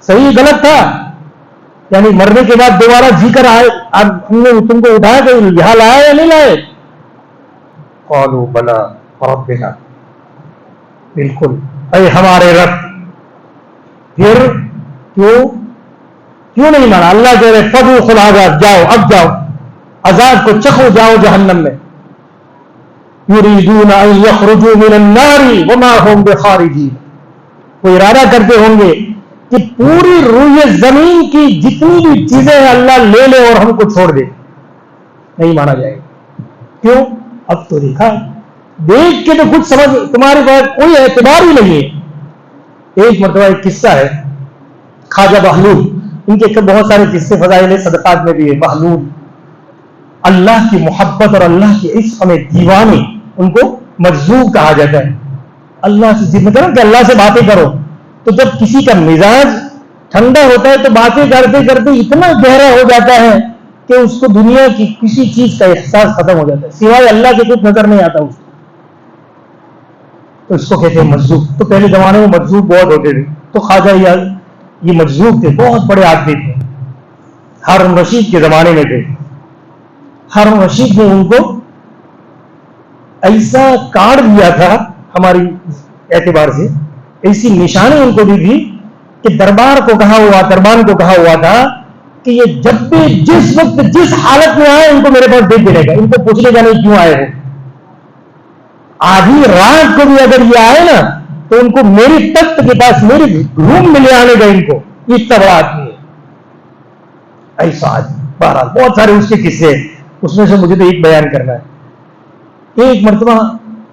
صحیح غلط تھا, یعنی مرنے کے بعد دوبارہ جی کر آئے, اب ہم نے تم کو اٹھایا کہ یہاں لایا یا نہیں لائے؟ قالوا بلا ربنا, بالکل اے ہمارے رب. پھر کیوں نہیں مانا؟ اللہ کہہ رہے فذوقوا العذاب, جاؤ اب جاؤ عذاب کو چکھو, جاؤ جہنم میں. یریدون ان یخرجوا من النار وما هم بخارجین, وہ ارادہ کرتے ہوں گے کہ پوری روئے زمین کی جتنی بھی چیزیں ہیں اللہ لے لے اور ہم کو چھوڑ دے. نہیں مانا جائے گا. کیوں؟ اب تو دیکھا, دیکھ کے تو کچھ سمجھ تمہارے پاس کوئی اعتبار ہی نہیں ہے. ایک مرتبہ ایک قصہ ہے خواجہ بہلول, ان کے بہت سارے قصے فضائل صدقات میں بھی ہے. بہلول اللہ کی محبت اور اللہ کی عشق میں دیوانے, ان کو مجذوب کہا جاتا ہے. اللہ سے ذکر کرو کہ اللہ سے باتیں کرو, تو جب کسی کا مزاج ٹھنڈا ہوتا ہے تو باتیں کرتے کرتے اتنا گہرا ہو جاتا ہے کہ اس کو دنیا کی کسی چیز کا احساس ختم ہو جاتا ہے, سوائے اللہ کے کچھ نظر نہیں آتا اس کو. تو اس کو کہتے ہیں مجذوب. تو پہلے زمانے میں مجذوب بہت ہوتے تھے, تو خواجہ یہ مجذوب تھے, بہت بڑے آدمی تھے, ہارون رشید کے زمانے میں تھے. ہارون رشید نے ان کو ایسا کارڈ دیا تھا ہماری اعتبار سے, ایسی نشانی ان کو دی تھی کہ دربار کو کہا ہوا تھا کہ یہ جب بھی جس وقت جس حالت میں آئے ان کو میرے پاس بھیج دینے کا, ان کو پوچھنے کا نہیں کیوں آئے ہو. آدھی رات کو بھی اگر یہ آئے نا تو ان کو میری تخت کے پاس میری روم میں لے آنے کا, ان کو اتنا بڑا آدمی ہے. ایسا آدمی. بہرحال بہت سارے اس کے قصے ہیں, اس میں سے مجھے تو ایک بیان کرنا ہے. ایک مرتبہ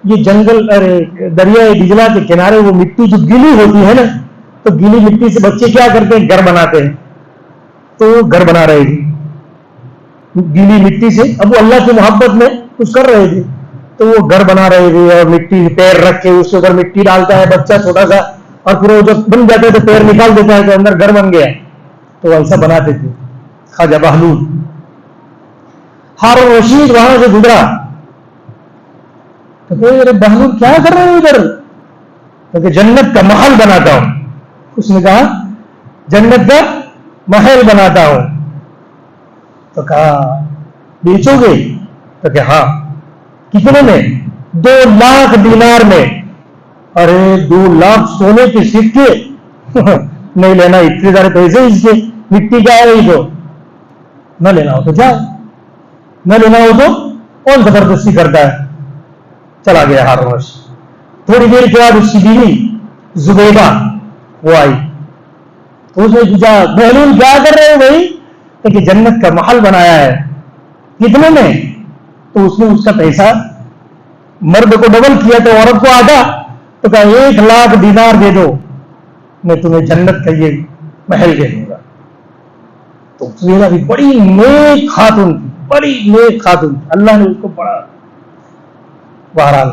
یہ جنگل دریائے دجلہ کے کنارے وہ مٹی جو گیلی ہوتی ہے نا, تو گیلی مٹی سے بچے کیا کرتے ہیں, گھر بناتے ہیں. تو وہ گھر بنا رہے تھے گیلی مٹی سے, اب وہ اللہ کی محبت میں کچھ کر رہے تھے, تو وہ گھر بنا رہے تھے اور مٹی پیر رکھ کے اس کے اوپر مٹی ڈالتا ہے بچہ چھوٹا سا, اور پھر وہ جب بن جاتا ہے تو پیر نکال دیتا ہے تو اندر گھر بن گیا. تو ایسا بناتے تھے خواجہ بہلول. ہارون رشید وہاں سے گزرا تو ارے بہلول کیا کر رہے ہو ادھر؟ کیونکہ جنت کا محل بناتا ہوں. اس نے کہا جنت کا محل بناتا ہوں. تو کہا بیچو گے؟ تو کہ ہاں. کتنے میں؟ 2 لاکھ دینار میں. ارے 2 لاکھ سونے کے سکے نہیں لینا, اتنے سارے پیسے اس کے, مٹی کا ہے تو نہ لینا ہو تو جاؤ, نہ لینا ہو تو کون زبردستی کرتا ہے. چلا گیا ہارون رشید. تھوڑی دیر کے بعد اس کی بیوی زبیدہ وہ آئی, تو اس نے پوچھا بہلول کیا کر رہے ہو بھائی؟ کہ جنت کا محل بنایا ہے. کتنے میں؟ تو اس نے اس کا پیسہ مرد کو ڈبل کیا تو عورت کو آدھا, تو کہا 1 لاکھ دینار دے دو, میں تمہیں جنت کا یہ محل دے دوں گا. تو زبیدہ بھی بڑی نیک خاتون تھی, بڑی نیک خاتون تھی, اللہ نے اس کو بڑا. بہرحال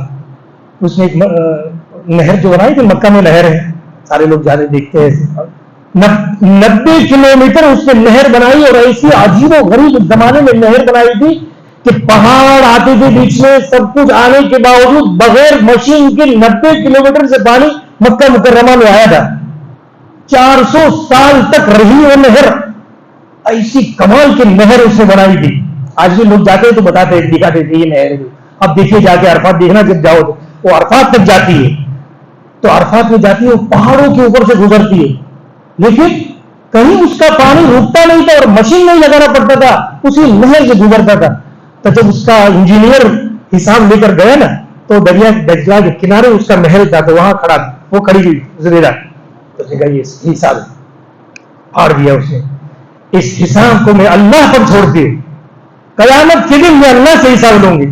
اس نے ایک نہر جو بنائی تھی, مکہ میں نہر ہے, سارے لوگ جانے دیکھتے ہیں. 90 کلومیٹر اس نے نہر بنائی, اور ایسی عجیب و غریب زمانے میں نہر بنائی تھی کہ پہاڑ آتے تھے بیچ میں, سب کچھ آنے کے باوجود بغیر مشین کے 90 کلومیٹر سے پانی مکہ مکرمہ میں آیا تھا. 400 سال تک رہی وہ نہر. ایسی کمال کی نہر اس نے بنائی تھی. آج بھی لوگ جاتے ہیں تو بتاتے ہیں, دکھاتے تھے یہ نہر ہے. اب دیکھیے جا کے عرفات دیکھنا, جب جاؤ تو وہ عرفات تک جاتی ہے, تو عرفات میں جاتی ہے, وہ پہاڑوں کے اوپر سے گزرتی ہے, لیکن کہیں اس کا پانی رکتا نہیں تھا اور مشین نہیں لگانا پڑتا تھا, اسی نہر سے گزرتا تھا. تو جب اس کا انجینئر حساب لے کر گیا نا, تو دریا دجلہ کے کنارے اس کا محل تھا, تو وہاں کھڑا تھا, وہ کھڑی ہوئی زبیدہ. تو اس نے کہا یہ حساب پھاڑ دیا اس نے, اس حساب کو میں اللہ پر چھوڑ دیا, قیامت کے دن میں اللہ سے حساب لوں گی,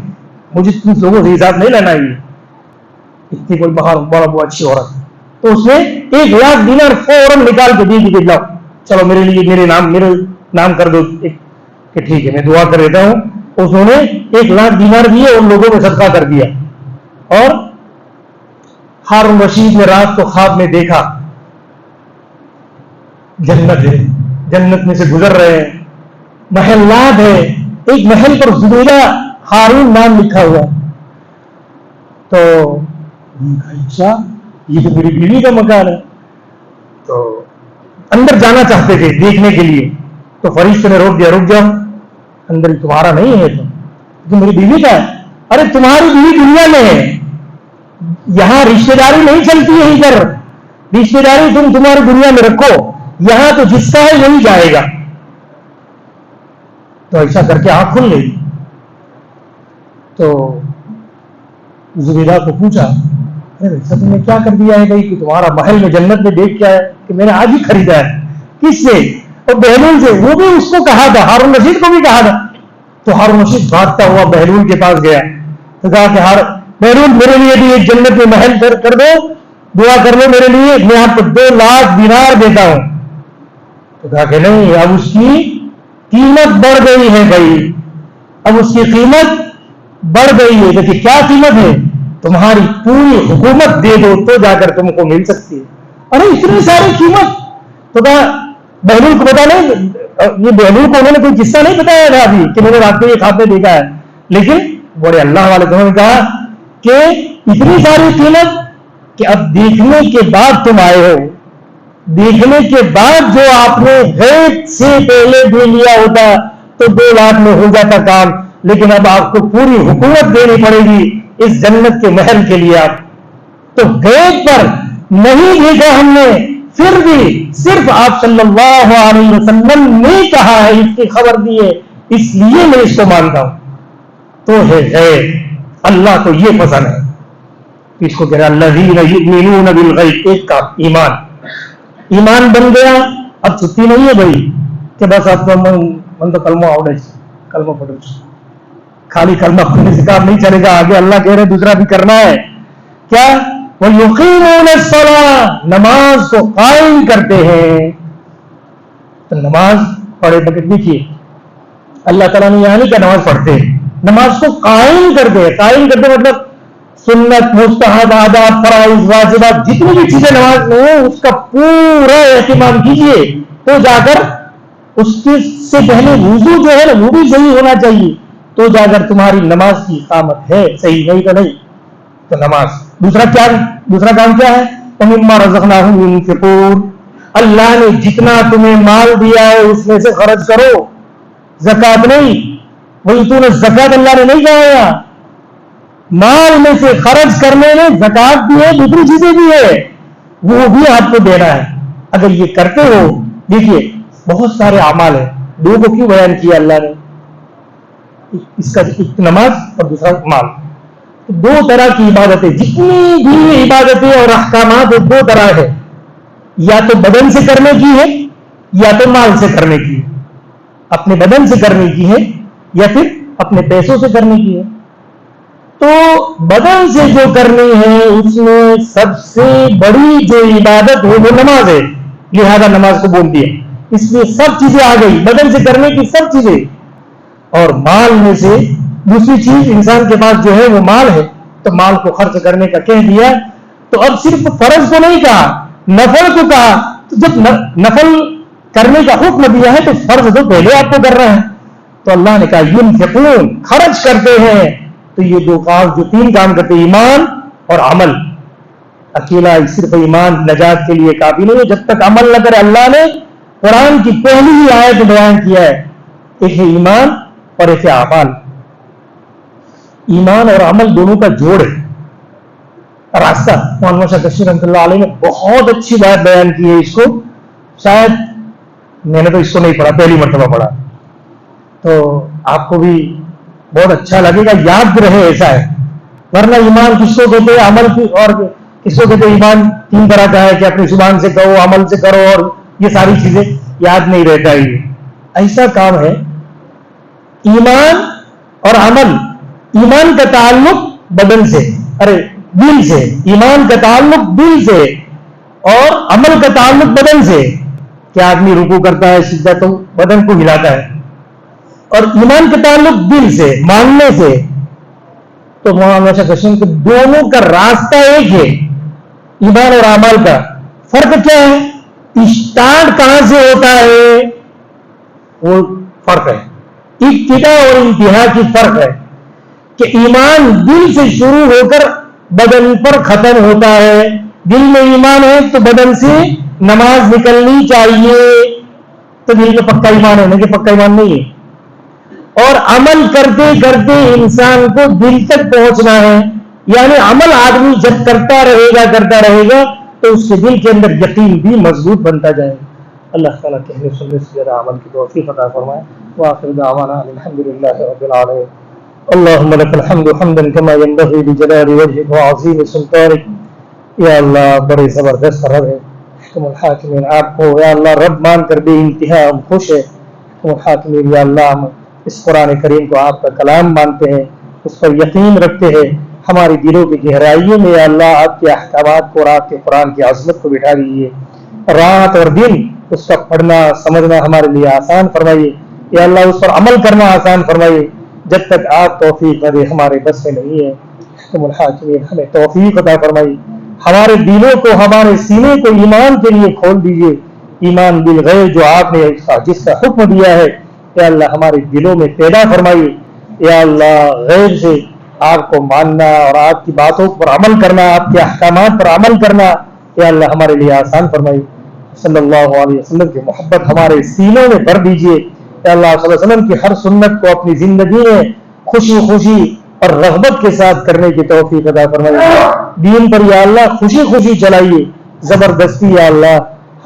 مجھے تم لوگوں سے حساب نہیں لینا. یہ اتنی کوئی بڑا وہ اچھی عورت. تو اس نے 1,00,000 دینار فوراً نکال کے دی کہ لاؤ چلو میرے لیے میرے نام کر دو کہ ٹھیک ہے میں دعا کر دیتا ہوں. انہوں نے 1,00,000 دینار دیے, ان لوگوں میں صدقہ کر دیا. اور ہارون رشید نے رات کو خواب میں دیکھا جنت ہے, جنت میں سے گزر رہے ہیں, محلات ہے, ایک محل پر زبیدہ ہارون نام لکھا ہوا. تو اچھا یہ تو میری بیوی کا مکان ہے. تو اندر جانا چاہتے تھے دیکھنے کے لیے, تو فرشتے نے روک دیا, رک جاؤ, اندر تمہارا نہیں ہے, تو میری بیوی کا ہے. ارے تمہاری بیوی دنیا میں ہے, یہاں رشتے داری نہیں چلتی ہے, ادھر رشتے داری تم تمہاری دنیا میں رکھو, یہاں تو جس کا ہے وہی جائے گا. تو ایسا کر کے آنکھ کھل گئی. تو زبیدہ کو پوچھا ایسا تم نے کیا کر دیا ہے بھائی کہ تمہارا محل میں جنت میں دیکھ کیا ہے کہ میں نے آج ہی خریدا ہے. کس سے؟ اور بہلول سے. وہ بھی اس کو کہا تھا, ہارون رشید کو بھی کہا تھا. تو ہارون رشید بھاگتا ہوا بہلول کے پاس گیا, تو کہا کہ بہلول میرے لیے بھی ایک جنت میں محل کر دو, دعا کر لو میرے لیے, میں آپ کو 2,00,000 دینار دیتا ہوں. تو کہا کہ نہیں, اب اس کی قیمت بڑھ گئی ہے بھائی, اب اس کی قیمت بڑھ گئی ہے. دیکھیے کیا قیمت ہے, تمہاری پوری حکومت دے دو تو جا کر تم کو مل سکتی ہے. ارے اتنی ساری قیمت. تو کہا بہلول کو پتا نہیں, یہ بہلول کو انہوں نے کوئی قصہ نہیں بتایا تھا ابھی کہ میں نے رات کو یہ خواب میں دیکھا ہے, لیکن بڑے اللہ والے نے کہا کہ اتنی ساری قیمت کہ اب دیکھنے کے بعد تم آئے ہو, دیکھنے کے بعد جو آپ نے غیب سے پہلے دے لیا ہوتا تو 2,00,000 میں ہو جاتا کام, لیکن اب آپ کو پوری حکومت دینی پڑے گی اس جنت کے محل کے لیے. آپ تو غیب پر نہیں دیکھا ہم نے, پھر بھی صرف آپ صلی اللہ علیہ وسلم نے کہا ہے, اس کی خبر دی ہے, اس لیے میں اس کو مانتا ہوں. تو ہے غیب. اللہ کو یہ پسند ہے, اس کو کہہ رہا الذین یؤمنون بالغیب. ایک کا ایمان بن گیا, اب چھٹی نہیں ہے بھائی کہ بس آپ کو من تو کلمہ آؤڑے کلمہ پڑھو, خالی کلمہ پڑھنے سے کام نہیں چلے گا. آگے اللہ کہہ رہے دوسرا بھی کرنا ہے. کیا؟ وَيُقِيمُونَ الصَّلَاةَ, نماز کو قائم کرتے ہیں. تو نماز پڑھے بغیر دیکھیے اللہ تعالیٰ نے یہاں نہیں کہ نماز پڑھتے ہیں, نماز کو قائم کرتے ہیں. قائم کرتے مطلب سنت, مستحب, آداب, فرائض, واجبات, جتنی بھی چیزیں نماز میں ہیں اس کا پورا اہتمام کیجیے. تو جا کر اس کے سے پہلے وضو جو ہے نا وہ بھی صحیح ہونا چاہیے, تو جا کر تمہاری نماز کی اقامت ہے. صحیح نہیں تو نہیں. تو نماز. دوسرا کام کیا ہے؟ وَمِمَّا رَزَقْنَاهُمْ يُنْفِقُونَ, اللہ نے جتنا تمہیں مال دیا ہے اس میں سے خرچ کرو, زکات نہیں. وَيُؤْتُونَ الزَّكَاةَ, اللہ نے نہیں کہا, مال میں سے خرچ کرنے میں زکات بھی ہے, دوسری چیزیں بھی ہے, وہ بھی آپ کو دینا ہے اگر یہ کرتے ہو. دیکھیے بہت سارے اعمال ہیں, دو کو کیوں بیان کیا اللہ نے, اس کا ایک نماز اور دوسرا مال. دو طرح کی عبادتیں, جتنی بھی عبادتیں اور احکامات ہیں دو طرح ہے, یا تو بدن سے کرنے کی ہے یا تو مال سے کرنے کی ہے. اپنے بدن سے کرنے کی ہے یا پھر اپنے پیسوں سے کرنے کی ہے. تو بدن سے جو کرنی ہے اس میں سب سے بڑی جو عبادت ہے وہ نماز ہے, لہذا نماز کو بول دیا. اس لیے سب چیزیں آ گئی, بدن سے کرنے کی سب چیزیں. اور مال میں سے دوسری چیز انسان کے پاس جو ہے وہ مال ہے, تو مال کو خرچ کرنے کا کہہ دیا. تو اب صرف فرض کو نہیں کہا, نفل کو کہا. تو جب نفل کرنے کا حکم دیا ہے تو فرض تو پہلے آپ کو کر رہا ہے. تو اللہ نے کہا ينفقون, خرچ کرتے ہیں. تو یہ دو کام, جو تین کام کرتے ہیں, ایمان اور عمل. اکیلا صرف ایمان نجات کے لیے کافی نہیں ہے جب تک عمل نہ کرے. اللہ نے قرآن کی پہلی ہی آیت بیان کیا ہے, ایک ہے ایمان اور ایک ہے اعمال. ایمان اور عمل دونوں کا جوڑ ہے. راستہ مولانا شاہ کشمیر رحمۃ اللہ علیہ نے بہت اچھی بات بیان کی ہے, اس کو شاید میں نے تو اس کو نہیں پڑھا، پہلی مرتبہ پڑھا، تو آپ کو بھی بہت اچھا لگے گا، یاد رہے ایسا ہے. ورنہ ایمان کس کو کہتے ہیں؟ عمل کی، اور کس کو کہتے ہیں ایمان؟ تین طرح کا ہے کہ اپنی زبان سے کہو، عمل سے کرو، اور یہ ساری چیزیں یاد نہیں رہتا ہے. یہ ایسا کام ہے. ایمان اور عمل، ایمان کا تعلق بدن سے، ارے دل سے، ایمان کا تعلق دل سے، اور عمل کا تعلق بدن سے. کیا آدمی رکوع کرتا ہے سجدہ تو بدن کو ہلاتا ہے، اور ایمان کا تعلق دل سے، ماننے سے. تو مولانا شاہ کشن کے دونوں کا راستہ ایک ہے، ایمان اور اعمال کا. فرق کیا ہے؟ اسٹارٹ کہاں سے ہوتا ہے وہ فرق ہے. ابتدا اور انتہا کی فرق ہے کہ ایمان دل سے شروع ہو کر بدن پر ختم ہوتا ہے. دل میں ایمان ہے تو بدن سے نماز نکلنی چاہیے، تو دل میں پکا ایمان ہے، کہ پکا ایمان نہیں ہے. اور عمل کرتے کرتے انسان کو دل تک پہنچنا ہے. یعنی عمل آدمی جب کرتا رہے گا تو اس کے دل کے اندر یقین بھی مضبوط بنتا جائے گا. اللہ تعالیٰ کہنے سننے سے زیادہ عمل کی توفیق عطا فرمائے. وآخر دعوانا الحمدللہ رب العالمین. اللهم لك الحمد حمدا كما ينبغي لجلال وجهك وعظيم سلطانك. یا اللہ بڑے زبردست رب ہے تم الحاکمین. آپ کو یا اللہ رب مان کر بے انتہا ہم خوش ہیں. تم الحاکمین، یا اللہ ہم اس قرآن کریم کو آپ کا کلام مانتے ہیں، اس پر یقین رکھتے ہیں. ہماری دلوں کی گہرائیوں میں یا اللہ آپ کے احکامات کو اور آپ کے قرآن کی عظمت کو بٹھا دیجیے. رات اور دن اس کا پڑھنا سمجھنا ہمارے لیے آسان فرمائیے. یا اللہ اس پر عمل کرنا آسان فرمائیے. جب تک آپ توفیق نہ دے ہمارے بس میں نہیں ہے. تم الحاکمین ہمیں توفیق عطا فرمائیے. ہمارے دلوں کو، ہمارے سینے کو ایمان کے لیے کھول دیجیے. ایمان بالغیب جو آپ نے جس کا حکم دیا ہے یا اللہ ہمارے دلوں میں پیدا فرمائیے. یا اللہ غیب سے آپ کو ماننا اور آپ کی باتوں پر عمل کرنا، آپ کے احکامات پر عمل کرنا یا اللہ ہمارے لیے آسان فرمائیے. صلی اللہ علیہ وسلم کی محبت ہمارے سینوں میں بھر دیجیے. یا اللہ صلی اللہ علیہ وسلم کی ہر سنت کو اپنی زندگی میں خوشی خوشی اور رغبت کے ساتھ کرنے کی توفیق عطا فرمائیے. دین پر یا اللہ خوشی خوشی چلائیے، زبردستی یا اللہ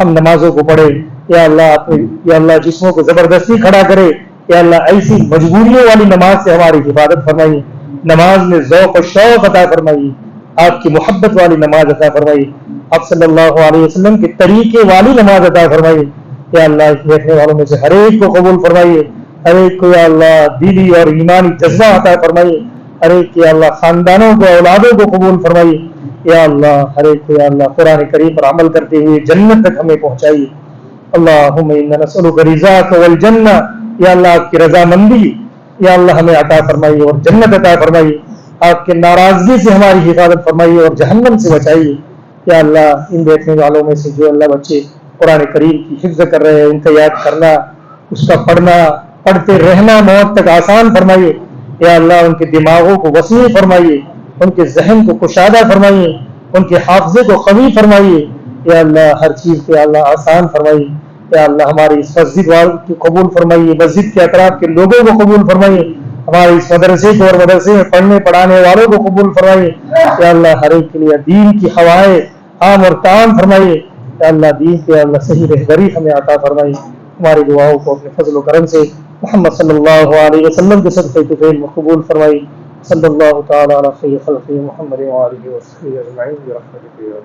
ہم نمازوں کو پڑھے یا اللہ یا اللہ جسموں کو زبردستی کھڑا کرے یا اللہ ایسی مجبوریوں والی نماز سے ہماری حفاظت فرمائیے. نماز میں ذوق و شوق عطا فرمائیے، آپ کی محبت والی نماز عطا فرمائیے، آپ صلی اللہ علیہ وسلم کے طریقے والی نماز عطا فرمائیے. یا اللہ اس دیکھنے والوں میں سے ہر ایک کو قبول فرمائیے. ہر ایک کو یا اللہ دلی اور ایمانی جذبہ عطا فرمائیے. ہر ایک یا اللہ خاندانوں کو، اولادوں کو قبول فرمائیے. یا اللہ ہر ایک کو یا اللہ قرآن کریم پر عمل کرتے ہوئے جنت تک ہمیں پہنچائیے. اللہم انا نسألک رضاک والجنہ، یا اللہ آپ کی رضامندی یا اللہ ہمیں عطا فرمائیے اور جنت عطا فرمائیے. آپ کے ناراضگی سے ہماری حفاظت فرمائیے اور جہنم سے بچائیے. یا اللہ ان دیکھنے والوں میں سے جو اللہ بچے قرآن کریم کی حفظ کر رہے ہیں ان کا یاد کرنا، اس کا پڑھنا، پڑھتے رہنا موت تک آسان فرمائیے. یا اللہ ان کے دماغوں کو وسیع فرمائیے، ان کے ذہن کو کشادہ فرمائیے، ان کے حافظے کو قوی فرمائیے. یا اللہ ہر چیز کو یا اللہ آسان فرمائیے. یا اللہ ہماری اس مسجد والوں کو قبول فرمائیے، مسجد کے اطراف کے لوگوں کو قبول فرمائیے، ہمارے اس مدرسے کو اور مدرسے میں پڑھنے پڑھانے والوں کو قبول فرمائیے. یا اللہ ہر ایک کے لیے دین کی ہوائیں عام اور تام فرمائیے. یا اللہ دین کے اللہ صحیح رہبری ہمیں عطا فرمائیے. ہماری دعاؤں کو اپنے فضل و کرم سے محمد صلی اللہ علیہ وسلم کے صدقے طفیل میں قبول فرمائی. صلی اللہ تعالی علی خیر خلق محمد وآلہ وصحبہ اجمعین برحمتک یا